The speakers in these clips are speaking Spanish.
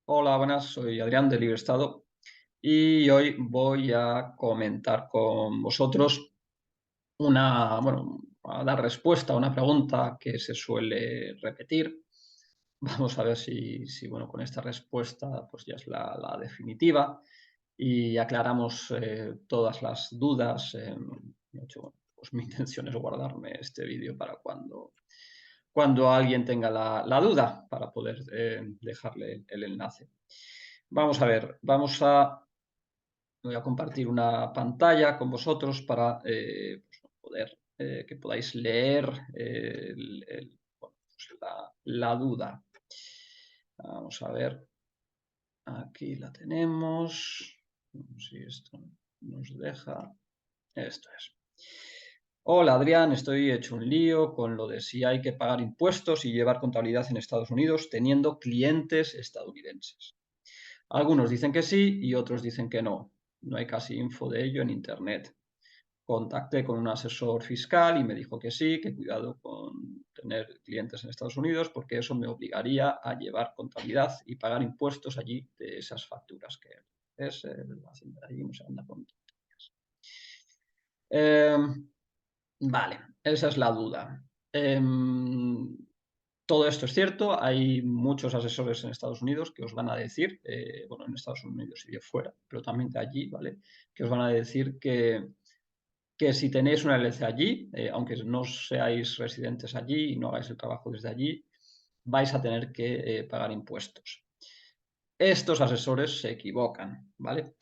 Hola, buenas, soy Adrián de Librestado y hoy voy a comentar con vosotros a dar respuesta a una pregunta que se suele repetir. Vamos a ver si con esta respuesta pues ya es la definitiva y aclaramos todas las dudas. De hecho, pues mi intención es guardarme este vídeo para cuando alguien tenga la duda para poder dejarle el enlace. Vamos a ver, voy a compartir una pantalla con vosotros para poder que podáis leer la duda. Vamos a ver, aquí la tenemos. Si esto nos deja. Esto es. Hola Adrián, estoy hecho un lío con lo de si hay que pagar impuestos y llevar contabilidad en Estados Unidos teniendo clientes estadounidenses. Algunos dicen que sí y otros dicen que no. No hay casi info de ello en Internet. Contacté con un asesor fiscal y me dijo que sí, que cuidado con tener clientes en Estados Unidos porque eso me obligaría a llevar contabilidad y pagar impuestos allí de esas facturas que es la hacienda de allí, no se anda con tonterías. Vale, esa es la duda. Todo esto es cierto, hay muchos asesores en Estados Unidos que os van a decir, en Estados Unidos y de fuera, pero también de allí, ¿vale? Que os van a decir que si tenéis una LLC allí, aunque no seáis residentes allí y no hagáis el trabajo desde allí, vais a tener que pagar impuestos. Estos asesores se equivocan, ¿vale?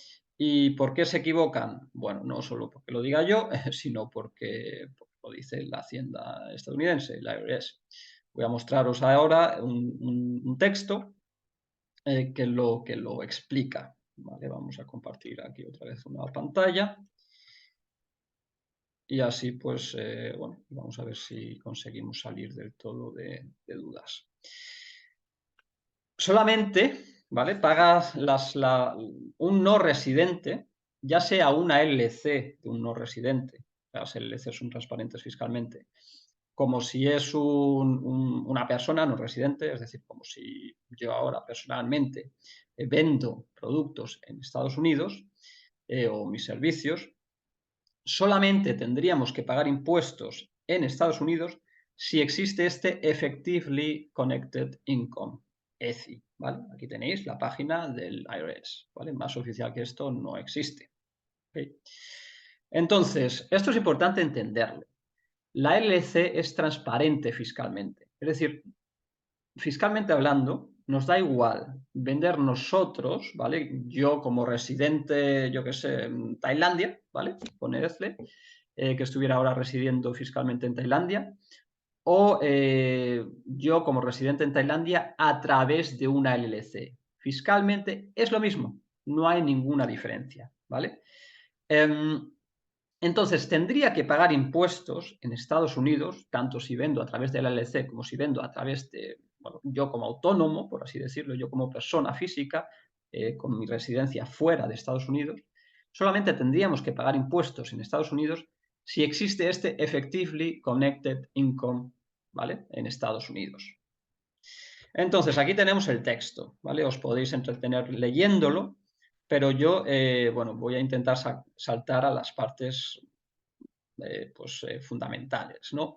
¿Y por qué se equivocan? Bueno, no solo porque lo diga yo, sino porque lo dice la Hacienda estadounidense, la IRS. Voy a mostraros ahora un texto que lo explica, ¿vale? Vamos a compartir aquí otra vez una pantalla y así, pues, vamos a ver si conseguimos salir del todo de dudas. Solamente, ¿vale? Pagas un no residente, ya sea una LC de un no residente, las LC son transparentes fiscalmente, como si es una persona no residente, es decir, como si yo ahora personalmente vendo productos en Estados Unidos o mis servicios, solamente tendríamos que pagar impuestos en Estados Unidos si existe este Effectively Connected Income, ECI, ¿vale? Aquí tenéis la página del IRS, ¿vale? Más oficial que esto no existe. ¿Okay? Entonces, esto es importante entenderlo. La LLC es transparente fiscalmente, es decir, fiscalmente hablando, nos da igual vender nosotros, ¿vale? Yo como residente, yo qué sé, en Tailandia, ¿vale? Ponedle, que estuviera ahora residiendo fiscalmente en Tailandia, o yo como residente en Tailandia a través de una LLC. Fiscalmente es lo mismo, no hay ninguna diferencia, ¿vale? Entonces, tendría que pagar impuestos en Estados Unidos, tanto si vendo a través de la LLC como si vendo a través de, yo como autónomo, por así decirlo, yo como persona física, con mi residencia fuera de Estados Unidos, solamente tendríamos que pagar impuestos en Estados Unidos si existe este Effectively Connected Income, ¿vale? En Estados Unidos. Entonces, aquí tenemos el texto, ¿vale? Os podéis entretener leyéndolo, pero yo, voy a intentar saltar a las partes fundamentales, ¿no?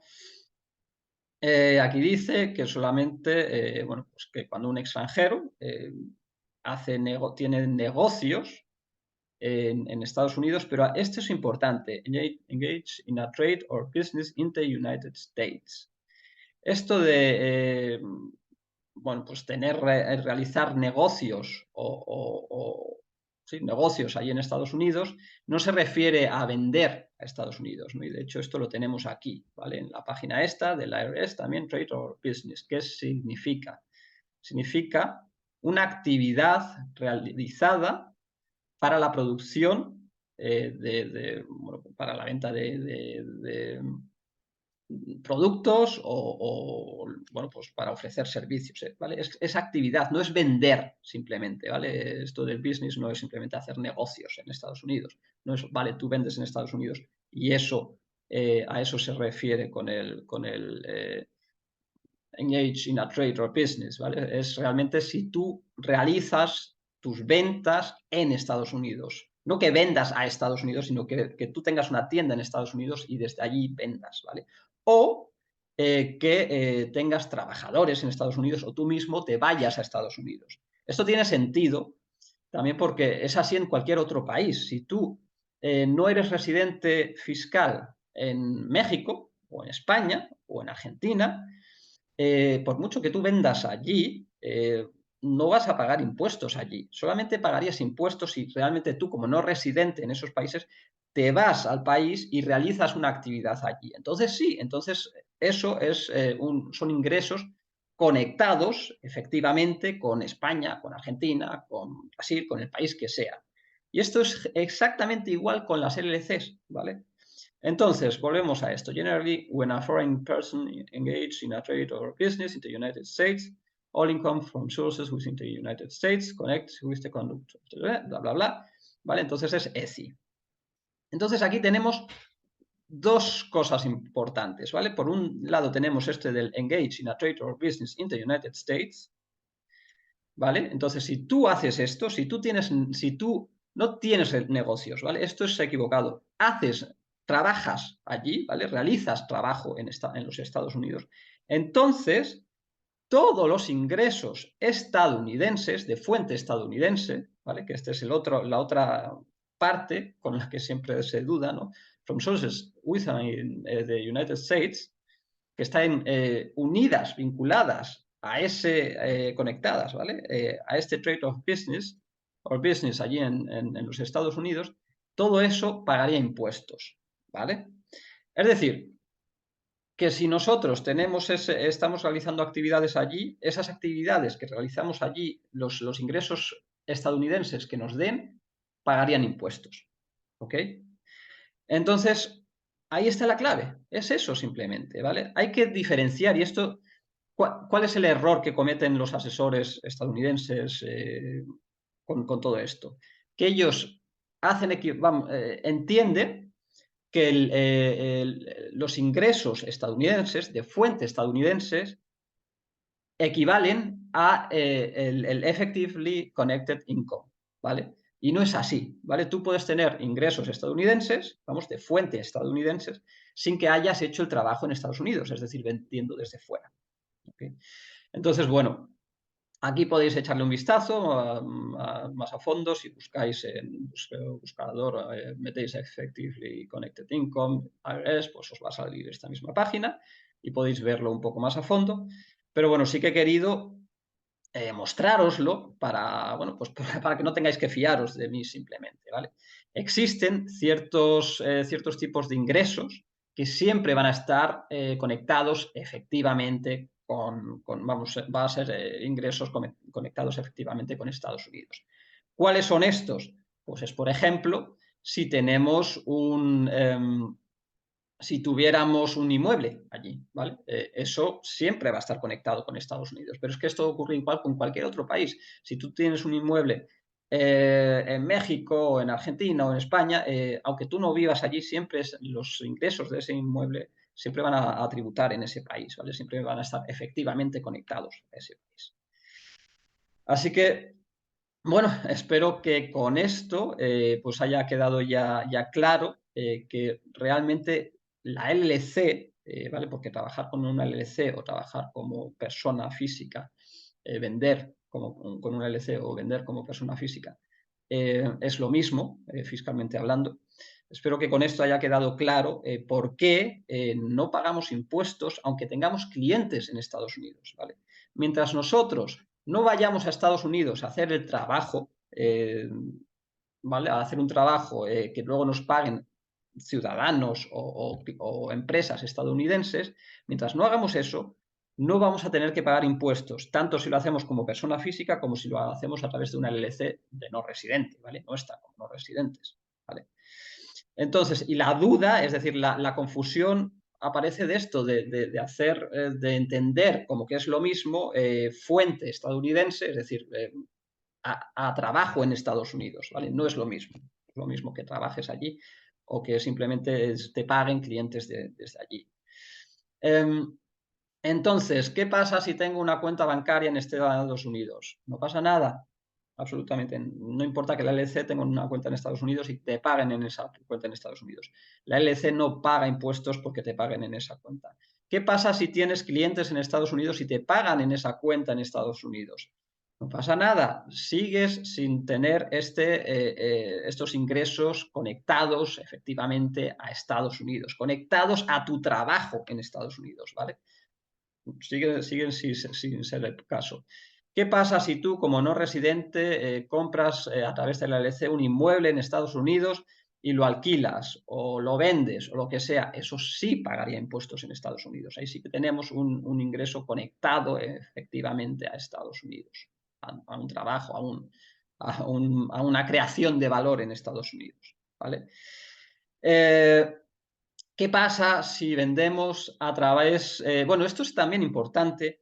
Aquí dice que solamente, pues que cuando un extranjero tiene negocios en Estados Unidos, pero esto es importante, engage in a trade or business in the United States. Esto de, pues realizar negocios sí, negocios ahí en Estados Unidos, no se refiere a vender a Estados Unidos, ¿no? Y de hecho esto lo tenemos aquí, ¿vale? En la página esta del IRS también, Trade or Business. ¿Qué significa? Significa una actividad realizada para la producción para la venta de productos pues para ofrecer servicios, ¿vale? Es actividad, no es vender simplemente, ¿vale? Esto del business no es simplemente hacer negocios en Estados Unidos, no es, vale, tú vendes en Estados Unidos y eso, a eso se refiere con el engage in a trade or business, ¿vale? Es realmente si tú realizas tus ventas en Estados Unidos. No que vendas a Estados Unidos, sino que tú tengas una tienda en Estados Unidos y desde allí vendas, ¿vale? O que tengas trabajadores en Estados Unidos o tú mismo te vayas a Estados Unidos. Esto tiene sentido también porque es así en cualquier otro país. Si tú no eres residente fiscal en México o en España o en Argentina, por mucho que tú vendas allí, no vas a pagar impuestos allí. Solamente pagarías impuestos si realmente tú, como no residente en esos países, te vas al país y realizas una actividad allí. Entonces sí, entonces eso es, son ingresos conectados efectivamente con España, con Argentina, con Brasil, con el país que sea. Y esto es exactamente igual con las LLCs, ¿vale? Entonces, volvemos a esto. Generally, when a foreign person engaged in a trade or business in the United States, all income from sources within the United States connects with the conduct of the bla, bla, bla. ¿Vale? Entonces es ESI. Entonces aquí tenemos dos cosas importantes, ¿vale? Por un lado tenemos este del engage in a trade or business in the United States, ¿vale? Entonces, si tú haces esto, si tú no tienes negocios, ¿vale? Esto es equivocado. Trabajas allí, ¿vale? Realizas trabajo en los Estados Unidos. Entonces, todos los ingresos estadounidenses, de fuente estadounidense, ¿vale? Que esta es la otra parte con la que siempre se duda, ¿no? From sources within the United States, que están unidas, vinculadas a conectadas, ¿vale? A este trade of business, o business allí en los Estados Unidos, todo eso pagaría impuestos, ¿vale? Es decir, que si nosotros estamos realizando actividades allí, esas actividades que realizamos allí, los ingresos estadounidenses que nos den, pagarían impuestos, ¿ok? Entonces, ahí está la clave, es eso simplemente, ¿vale? Hay que diferenciar, y esto, ¿cuál es el error que cometen los asesores estadounidenses con todo esto? Que ellos entienden que los ingresos estadounidenses, de fuente estadounidenses, equivalen a el effectively connected income, ¿vale? Y no es así, ¿vale? Tú puedes tener ingresos estadounidenses, vamos, de fuente estadounidenses, sin que hayas hecho el trabajo en Estados Unidos, es decir, vendiendo desde fuera. ¿Okay? Entonces, bueno, aquí podéis echarle un vistazo más a fondo si buscáis en buscador, metéis Effectively Connected Income, IRS, pues os va a salir esta misma página y podéis verlo un poco más a fondo. Pero bueno, sí que he querido mostrároslo para, bueno, pues para que no tengáis que fiaros de mí simplemente, ¿vale? Existen ciertos tipos de ingresos que siempre van a estar conectados efectivamente va a ser ingresos conectados efectivamente con Estados Unidos. ¿Cuáles son estos? Pues es, por ejemplo, si tenemos si tuviéramos un inmueble allí, ¿vale? Eso siempre va a estar conectado con Estados Unidos, pero es que esto ocurre igual con cualquier otro país. Si tú tienes un inmueble en México, o en Argentina o en España, aunque tú no vivas allí, siempre los ingresos de ese inmueble siempre van a tributar en ese país, ¿vale? Siempre van a estar efectivamente conectados a ese país. Así que, bueno, espero que con esto pues haya quedado ya claro que realmente la LLC, ¿vale? Porque trabajar con una LLC o trabajar como persona física, vender con una LLC o vender como persona física, es lo mismo, fiscalmente hablando. Espero que con esto haya quedado claro por qué no pagamos impuestos aunque tengamos clientes en Estados Unidos, ¿vale? Mientras nosotros no vayamos a Estados Unidos a hacer el trabajo, ¿vale? A hacer un trabajo que luego nos paguen ciudadanos o empresas estadounidenses, mientras no hagamos eso, no vamos a tener que pagar impuestos, tanto si lo hacemos como persona física como si lo hacemos a través de una LLC de no residente, ¿vale? No está como no residentes, ¿vale? Entonces, y la duda, es decir, la confusión aparece de esto, de entender como que es lo mismo fuente estadounidense, es decir, a trabajo en Estados Unidos, ¿vale? No es lo mismo. Es lo mismo que trabajes allí o que simplemente te paguen clientes desde allí. Entonces, ¿qué pasa si tengo una cuenta bancaria en Estados Unidos? No pasa nada, absolutamente. No importa que la LLC tenga una cuenta en Estados Unidos y te paguen en esa cuenta en Estados Unidos. La LLC no paga impuestos porque te paguen en esa cuenta. ¿Qué pasa si tienes clientes en Estados Unidos y te pagan en esa cuenta en Estados Unidos? No pasa nada, sigues sin tener estos ingresos conectados efectivamente a Estados Unidos, conectados a tu trabajo en Estados Unidos, ¿vale? Siguen sin ser el caso. ¿Qué pasa si tú, como no residente, compras a través de la LLC un inmueble en Estados Unidos y lo alquilas o lo vendes o lo que sea? Eso sí pagaría impuestos en Estados Unidos. Ahí sí que tenemos un ingreso conectado efectivamente a Estados Unidos, a un trabajo, a una creación de valor en Estados Unidos. ¿Vale? ¿Qué pasa si vendemos a través? Bueno, esto es también importante.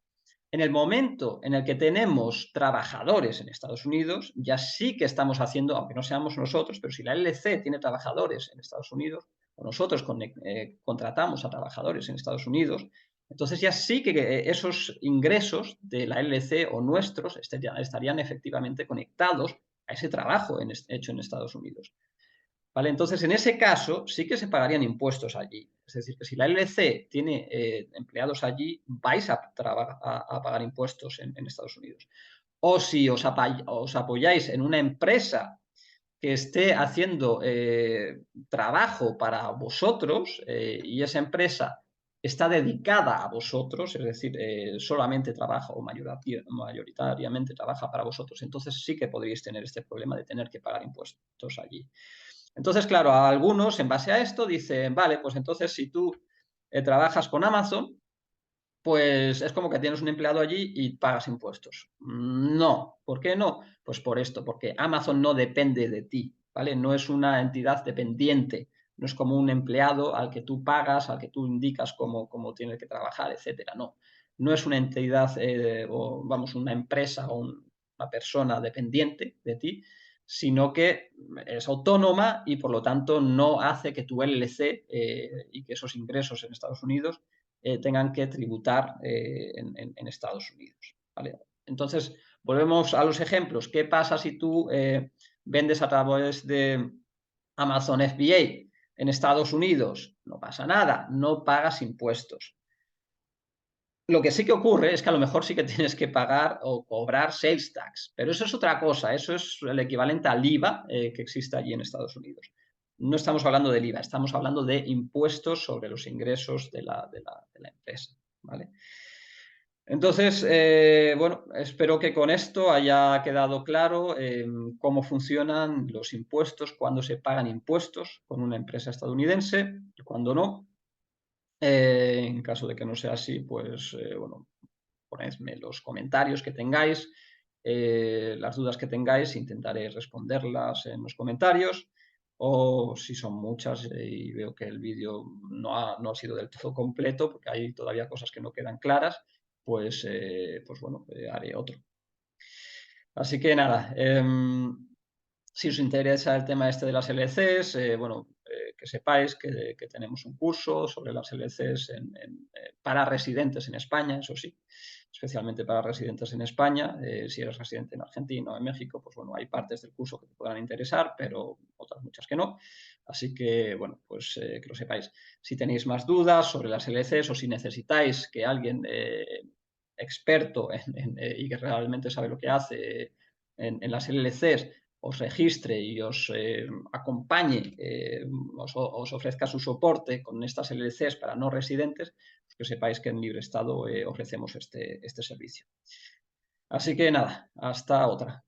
En el momento en el que tenemos trabajadores en Estados Unidos, ya sí que estamos haciendo, aunque no seamos nosotros, pero si la LLC tiene trabajadores en Estados Unidos, o nosotros contratamos a trabajadores en Estados Unidos, entonces ya sí que esos ingresos de la LLC o nuestros estarían efectivamente conectados a ese trabajo hecho en Estados Unidos. ¿Vale? Entonces, en ese caso, sí que se pagarían impuestos allí. Es decir, que si la LLC tiene empleados allí, vais a pagar impuestos en Estados Unidos. O si os apoyáis en una empresa que esté haciendo trabajo para vosotros y esa empresa está dedicada a vosotros, es decir, solamente trabaja o mayoritariamente trabaja para vosotros, entonces sí que podríais tener este problema de tener que pagar impuestos allí. Entonces, claro, a algunos en base a esto dicen, vale, pues entonces si tú trabajas con Amazon, pues es como que tienes un empleado allí y pagas impuestos. No, ¿por qué no? Pues por esto, porque Amazon no depende de ti, ¿vale? No es una entidad dependiente, no es como un empleado al que tú pagas, al que tú indicas cómo tiene que trabajar, etcétera. No, no es una entidad o, vamos, una empresa o una persona dependiente de ti, sino que es autónoma y por lo tanto no hace que tu LLC y que esos ingresos en Estados Unidos tengan que tributar en Estados Unidos. ¿Vale? Entonces, volvemos a los ejemplos. ¿Qué pasa si tú vendes a través de Amazon FBA en Estados Unidos? No pasa nada, no pagas impuestos. Lo que sí que ocurre es que a lo mejor sí que tienes que pagar o cobrar sales tax, pero eso es otra cosa, eso es el equivalente al IVA que existe allí en Estados Unidos. No estamos hablando del IVA, estamos hablando de impuestos sobre los ingresos de la empresa. ¿Vale? Entonces, bueno, espero que con esto haya quedado claro cómo funcionan los impuestos, cuándo se pagan impuestos con una empresa estadounidense y cuándo no. En caso de que no sea así, pues bueno, ponedme los comentarios que tengáis, las dudas que tengáis, intentaré responderlas en los comentarios. O si son muchas y veo que el vídeo no ha sido del todo completo, porque hay todavía cosas que no quedan claras, pues bueno, haré otro. Así que nada, si os interesa el tema este de las LCs, bueno, que sepáis que tenemos un curso sobre las LCs para residentes en España, eso sí, especialmente para residentes en España. Si eres residente en Argentina o en México, pues bueno, hay partes del curso que te podrán interesar, pero otras muchas que no. Así que, bueno, pues que lo sepáis. Si tenéis más dudas sobre las LCs o si necesitáis que alguien experto y que realmente sabe lo que hace en las LLCs os registre y os acompañe, os ofrezca su soporte con estas LLCs para no residentes, pues que sepáis que en Libre Estado ofrecemos este servicio. Así que nada, hasta otra.